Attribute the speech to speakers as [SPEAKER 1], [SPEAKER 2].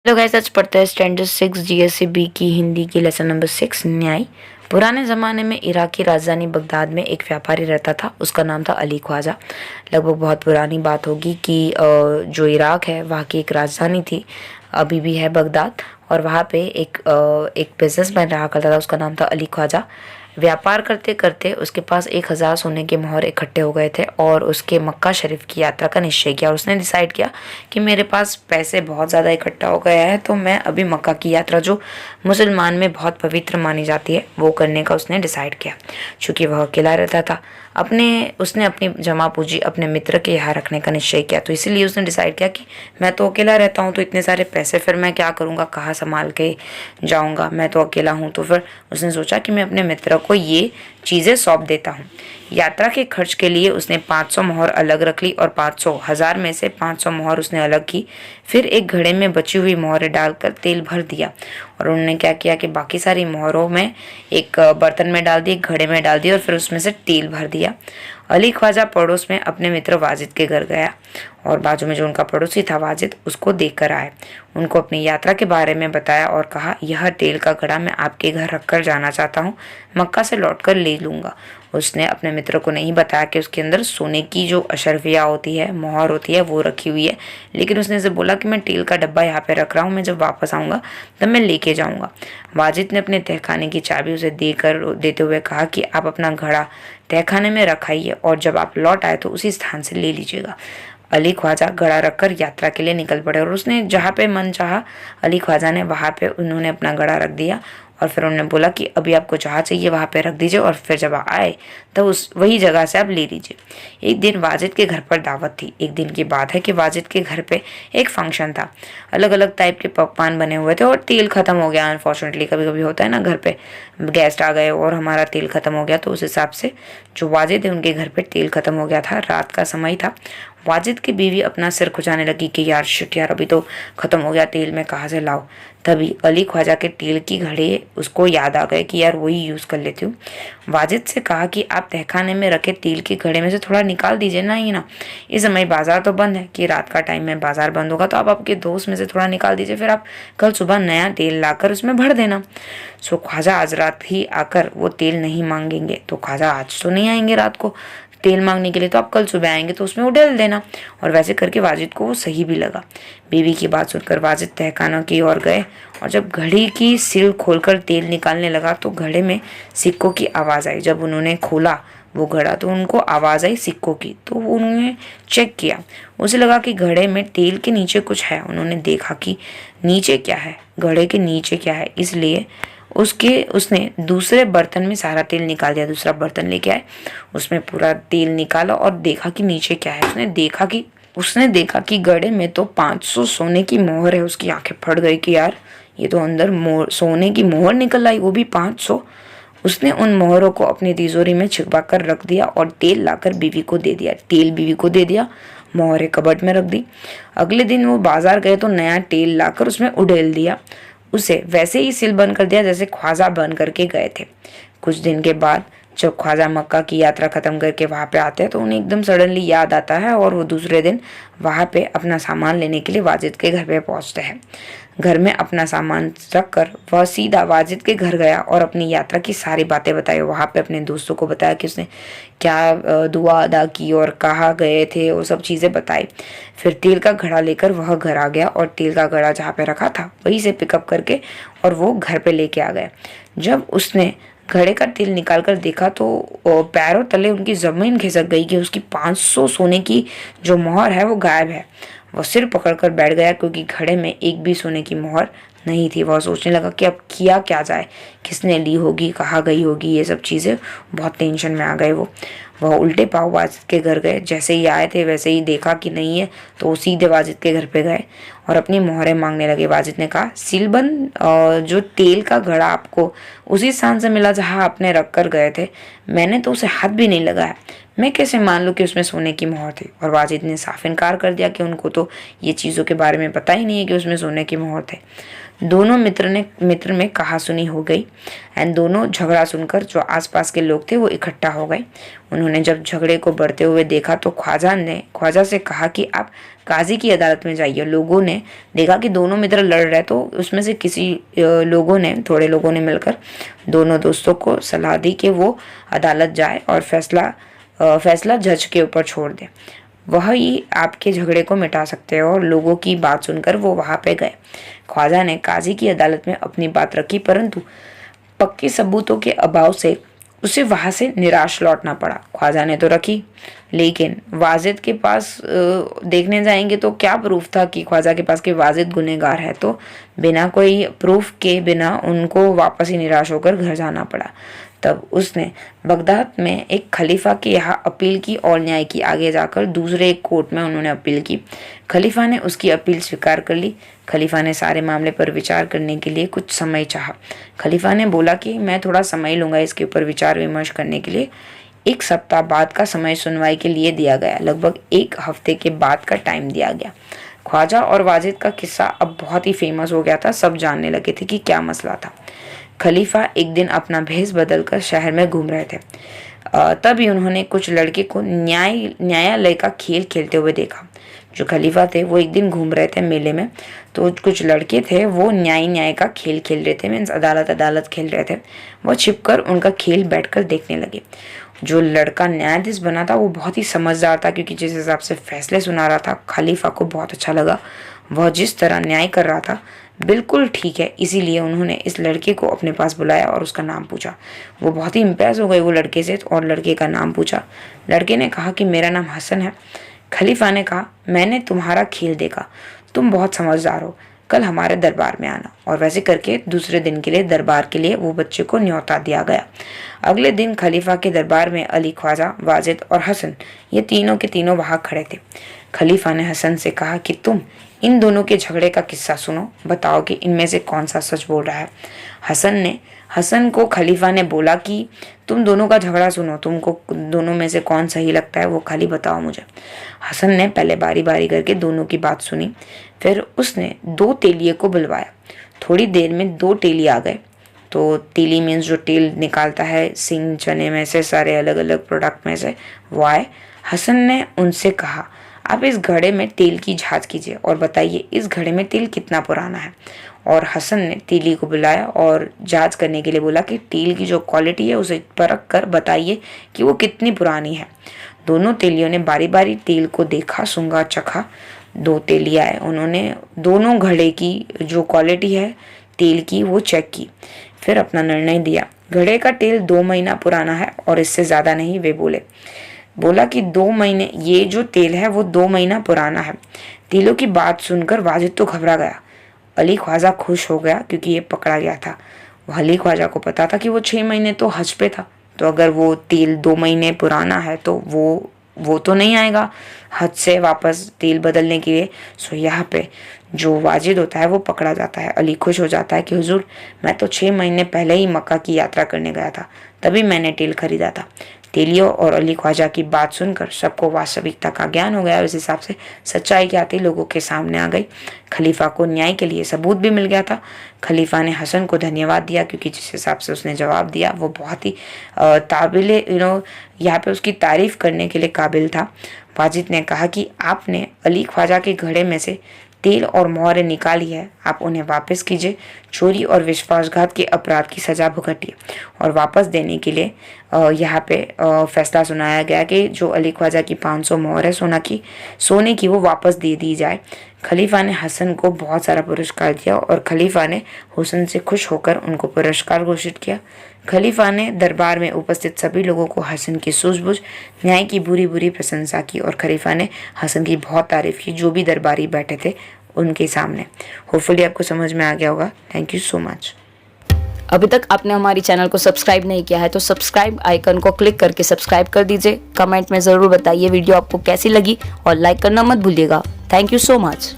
[SPEAKER 1] तो गाइस आज पढ़ते हैं स्टैंडर्ड 6 जीएसबी की हिंदी की लेसन नंबर 6 न्याय। पुराने ज़माने में इराक की राजधानी बगदाद में एक व्यापारी रहता था। उसका नाम था अली ख्वाजा। लगभग बहुत पुरानी बात होगी कि जो इराक है वहाँ की एक राजधानी थी, अभी भी है बगदाद, और वहाँ पे एक बिजनेसमैन रहा करता था। उसका नाम था अली ख्वाजा। व्यापार करते करते उसके पास 1000 सोने के मोहर इकट्ठे हो गए थे और उसके मक्का शरीफ की यात्रा का निश्चय किया। उसने डिसाइड किया कि मेरे पास पैसे बहुत ज़्यादा इकट्ठा हो गया है, तो मैं अभी मक्का की यात्रा, जो मुसलमान में बहुत पवित्र मानी जाती है, वो करने का उसने डिसाइड किया। चूँकि वह अकेला रहता था, उसने अपनी जमा पूंजी अपने मित्र के यहाँ रखने का निश्चय किया। तो इसीलिए उसने डिसाइड किया कि मैं तो अकेला रहता हूँ, तो इतने सारे पैसे फिर मैं क्या करूँगा, कहाँ संभाल के जाऊँगा, मैं तो अकेला हूँ। तो फिर उसने सोचा कि मैं अपने मित्र को ये चीज़ें सौंप देता हूँ। यात्रा के खर्च के लिए उसने 500 मोहर अलग रख ली और 500 में से 500 मोहर उसने अलग की। फिर एक घड़े में बची हुई मोहरें डालकर तेल भर दिया और उन्होंने क्या किया कि बाकी सारी मोहरों में एक बर्तन में डाल दी, एक घड़े में डाल दी और फिर उसमें से तेल भर दिया। अली ख्वाजा पड़ोस में अपने मित्र वाजिद के घर गया और बाजू में जो उनका पड़ोसी था वाजिद, उसको देखकर आए। उनको अपनी यात्रा के बारे में बताया और कहा, यह तेल का घड़ा मैं आपके घर रखकर जाना चाहता हूँ, मक्का से लौटकर ले लूँगा। उसने अपने मित्र को नहीं बताया कि उसके अंदर सोने की जो अशरफिया होती है, मोहर होती है, वो रखी हुई है, लेकिन उसने उसे बोला कि मैं तेल का डब्बा यहाँ पे रख रहा हूँ, मैं जब वापस आऊँगा तब मैं लेके जाऊँगा। वाजिद ने अपने तहखाने की चाबी उसे देते हुए कहा कि आप अपना घड़ा तहखाने में रखाइए और जब आप लौट आए तो उसी स्थान से ले लीजिएगा। अली ख्वाजा घड़ा रखकर यात्रा के लिए निकल पड़े और उसने जहाँ पे मन चाहा, अली ख्वाजा ने वहाँ पे उन्होंने अपना घड़ा रख दिया और फिर उन्होंने बोला कि अभी आपको जहाँ चाहिए वहाँ पे रख दीजिए और फिर जब आए तो उस वही जगह से आप ले लीजिए। एक दिन वाजिद के घर पर दावत थी। एक दिन की बात है कि वाजिद के घर पे एक फंक्शन था। अलग अलग टाइप के पकवान बने हुए थे और तेल खत्म हो गया। अनफॉर्चुनेटली कभी कभी होता है ना, घर पे गेस्ट आ गए और हमारा तेल खत्म हो गया, तो उस हिसाब से जो वाजिद है उनके घर पे तेल खत्म हो गया था। रात का समय था। वाजिद की बीवी अपना सिर खुजाने लगी कि यार शिट यार, अभी तो खत्म हो गया तेल, मैं कहाँ से लाऊं। तभी अली ख्वाजा के तेल की घड़े उसको याद आ गए कि यार वही यूज़ कर लेती हूँ। वाजिद से कहा कि आप तहखाने में रखे तेल के घड़े में से थोड़ा निकाल दीजिए ना। ही ना, इस समय बाजार तो बंद है, कि रात का टाइम में बाजार बंद होगा, तो आप आपके दोस्त में से थोड़ा निकाल दीजिए, फिर आप कल सुबह नया तेल लाकर उसमें भर देना। सो ख्वाजा आज रात ही आकर वो तेल नहीं मांगेंगे। तो ख्वाजा आज तो नहीं आएंगे रात को तेल मांगने के लिए, तो आप कल सुबह आएंगे तो उसमें वो डाल देना। और वैसे करके वाजिद को वो सही भी लगा। बीवी की बात सुनकर वाजिद तहखाना की ओर गए और जब घड़ी की सील खोलकर तेल निकालने लगा तो घड़े में सिक्कों की आवाज़ आई। जब उन्होंने खोला वो घड़ा तो उनको आवाज़ आई सिक्कों की, तो उन्होंने चेक किया। उसे लगा कि घड़े में तेल के नीचे कुछ है। उन्होंने देखा कि नीचे क्या है, घड़े के नीचे क्या है, इसलिए उसने दूसरे बर्तन में सारा तेल निकाल दिया। दूसरा बर्तन लेके आए, उसमें पूरा तेल निकाला और देखा कि नीचे क्या है। उसने देखा कि घड़े में तो 500 सोने की मोहर है। उसकी आंखें फट गई कि यार ये तो अंदर सोने की मोहर निकल आई, वो भी 500। उसने उन मोहरों को अपनी तिजोरी में छिपा कर रख दिया और तेल लाकर बीवी को दे दिया। तेल बीवी को दे दिया, मोहरें कबर्ड में रख दी। अगले दिन वो बाजार गए तो नया तेल लाकर उसमें उड़ेल दिया। उसे वैसे ही सिल बंद कर दिया जैसे ख्वाजा बन करके गए थे। कुछ दिन के बाद जब ख्वाजा मक्का की यात्रा खत्म करके वहाँ पे आते हैं तो उन्हें एकदम सडनली याद आता है और वो दूसरे दिन वहाँ पे अपना सामान लेने के लिए वाजिद के घर पे पहुँचते हैं। घर में अपना सामान रख कर वह सीधा वाजिद के घर गया और अपनी यात्रा की सारी बातें बताई। वहाँ पे अपने दोस्तों को बताया कि उसने क्या दुआ अदा की और कहाँ गए थे, वो सब चीज़ें बताई। फिर तेल का घड़ा लेकर वह घर आ गया और तेल का घड़ा जहाँ पे रखा था वहीं से पिकअप करके और वो घर पे लेके आ गया। जब उसने घड़े का तेल निकाल कर देखा तो पैरों तले उनकी ज़मीन खिसक गई कि उसकी 500 सोने की जो मोहर है वो गायब है। वह सिर पकड़कर बैठ गया क्योंकि घड़े में एक भी सोने की मोहर नहीं थी। वह सोचने लगा कि अब किया क्या जाए, किसने ली होगी, कहाँ गई होगी, ये सब चीज़ें। बहुत टेंशन में आ गए वह उल्टे पाँव वाजिद के घर गए। जैसे ही आए थे वैसे ही देखा कि नहीं है तो वो सीधे वाजिद के घर पे गए और अपनी मोहरें मांगने लगे। वाजिद ने कहा, सीलबंद जो तेल का घड़ा आपको उसी स्थान से मिला जहाँ आपने रख कर गए थे, मैंने तो उसे हाथ भी नहीं लगाया। मैं कैसे मान लूँ कि उसमें सोने की मोहर थी। और वाजिद ने साफ इनकार कर दिया कि उनको तो ये चीज़ों के बारे में पता ही नहीं है कि उसमें सोने की मोहर थे। दोनों मित्र में कहासुनी हो गई एंड दोनों झगड़ा सुनकर जो आसपास के लोग थे वो इकट्ठा हो गए। उन्होंने जब झगड़े को बढ़ते हुए देखा तो ख्वाजा से कहा कि आप काजी की अदालत में जाइए। लोगों ने देखा कि दोनों मित्र लड़ रहे, तो उसमें से थोड़े लोगों ने मिलकर दोनों दोस्तों को सलाह दी कि वो अदालत जाए और फैसला जज के ऊपर छोड़ दे। वह ही आपके झगड़े को मिटा सकते हैं। और लोगों की बात सुनकर वो वहां पे गए। ख्वाजा ने काजी की अदालत में अपनी बात रखी, परंतु पक्के सबूतों के अभाव से उसे वहां से निराश लौटना पड़ा। ख्वाजा ने तो रखी, लेकिन वाजिद के पास देखने जाएंगे तो क्या प्रूफ था कि ख्वाजा के पास कि वाजिद गुनहगार है। तो बिना कोई प्रूफ के बिना उनको वापस ही निराश होकर घर जाना पड़ा। तब उसने बगदाद में एक खलीफा के यहाँ अपील की और न्याय की। आगे जाकर दूसरे एक कोर्ट में उन्होंने अपील की। खलीफा ने उसकी अपील स्वीकार कर ली। खलीफा ने सारे मामले पर विचार करने के लिए कुछ समय चाहा। खलीफा ने बोला कि मैं थोड़ा समय लूँगा इसके ऊपर विचार विमर्श करने के लिए। 1 सप्ताह बाद का समय सुनवाई के लिए दिया गया। लगभग 1 हफ्ते के बाद का टाइम दिया गया। ख्वाजा और वाजिद का किस्सा अब बहुत ही फेमस हो गया था। सब जानने लगे थे कि क्या मसला था। खलीफा एक दिन अपना भेष बदलकर शहर में घूम रहे थे। तभी उन्होंने कुछ लड़के को न्यायालय का खेल खेलते हुए देखा। जो खलीफा थे वो एक दिन घूम रहे थे मेले में, तो कुछ लड़के थे वो न्याय का खेल खेल रहे थे, मीन्स अदालत खेल रहे थे। वो छिपकर उनका खेल बैठकर देखने लगे। जो लड़का न्यायाधीश बना था वो बहुत ही समझदार था, क्योंकि जिस हिसाब से फैसले सुना रहा था खलीफा को बहुत अच्छा लगा। वह जिस तरह न्याय कर रहा था बिल्कुल ठीक है। इसीलिए उन्होंने इस लड़के को अपने पास बुलाया और उसका नाम पूछा। वो बहुत ही इम्प्रेस हो गए वो लड़के से और लड़के का नाम पूछा। लड़के ने कहा कि मेरा नाम हसन है। खलीफा ने कहा, मैंने तुम्हारा खेल देखा, तुम बहुत समझदार हो, कल हमारे दरबार में आना। और वैसे करके दूसरे दिन के लिए दरबार के लिए वो बच्चे को न्योता दिया गया। अगले दिन खलीफा के दरबार में अली, ख्वाजा, वाजिद और हसन, ये तीनों के तीनों वहां खड़े थे। खलीफा ने हसन से कहा कि तुम इन दोनों के झगड़े का किस्सा सुनो, बताओ कि इनमें से कौन सा सच बोल रहा है। हसन को खलीफा ने बोला कि तुम दोनों का झगड़ा सुनो, तुमको दोनों में से कौन सही लगता है वो खाली बताओ मुझे। हसन ने पहले बारी बारी करके दोनों की बात सुनी। फिर उसने 2 तेलिए को बुलवाया। थोड़ी देर में 2 तेली आ गए। तो तेली मीन्स जो तेल निकालता है सिंग चने में से, सारे अलग अलग प्रोडक्ट में से, वो आए। हसन ने उनसे कहा, आप इस घड़े में तेल की जांच कीजिए और बताइए इस घड़े में तेल कितना पुराना है। और हसन ने तेली को बुलाया और जांच करने के लिए बोला कि तेल की जो क्वालिटी है उसे परख कर बताइए कि वो कितनी पुरानी है। दोनों तेलियों ने बारी बारी तेल को देखा, सूंघा, चखा। 2 तेलियां आए। उन्होंने दोनों घड़े की जो क्वालिटी है तेल की वो चेक की, फिर अपना निर्णय दिया। घड़े का तेल 2 महीना पुराना है और इससे ज़्यादा नहीं। वे बोला कि 2 महीने, ये जो तेल है वो 2 महीना पुराना है। तेलों की बात सुनकर वाजिद तो घबरा गया। अली ख्वाजा खुश हो गया क्योंकि ये पकड़ा गया था। अली ख्वाजा को पता था कि वो 6 महीने तो हज पे था, तो अगर वो तेल 2 महीने पुराना है तो वो तो नहीं आएगा हज से वापस तेल बदलने के लिए। सो यहाँ पे जो वाजिद होता है वो पकड़ा जाता है। अली खुश हो जाता है कि हुजूर, मैं तो 6 महीने पहले ही मक्का की यात्रा करने गया था, तभी मैंने तेल खरीदा था। तेलियों और अली ख्वाजा की बात सुनकर सबको वास्तविकता का ज्ञान हो गया। उस हिसाब से सच्चाई क्या थी लोगों के सामने आ गई। खलीफा को न्याय के लिए सबूत भी मिल गया था। खलीफा ने हसन को धन्यवाद दिया क्योंकि जिस हिसाब से उसने जवाब दिया वो बहुत ही काबिल यहाँ पे उसकी तारीफ करने के लिए काबिल था। वाजिद ने कहा कि आपने अली ख्वाजा के घड़े में से तेल और मोहरें निकाली है, आप उन्हें वापस कीजिए। चोरी और विश्वासघात के अपराध की सजा भुगतिए। और वापस देने के लिए यहाँ पे फैसला सुनाया गया कि जो अली ख्वाजा की 500 मोहर है सोने की वो वापस दे दी जाए। खलीफा ने हसन को बहुत सारा पुरस्कार दिया और खलीफा ने हुसन से खुश होकर उनको पुरस्कार घोषित किया। खलीफा ने दरबार में उपस्थित सभी लोगों को हसन की सूझबूझ, न्याय की बुरी प्रशंसा की और खलीफा ने हसन की बहुत तारीफ की जो भी दरबारी बैठे थे उनके सामने। होपफुली आपको समझ में आ गया होगा। Thank you so much.
[SPEAKER 2] अभी तक आपने हमारी चैनल को सब्सक्राइब नहीं किया है तो सब्सक्राइब आइकन को क्लिक करके सब्सक्राइब कर दीजिए। कमेंट में ज़रूर बताइए वीडियो आपको कैसी लगी और लाइक करना मत भूलिएगा। Thank you so much.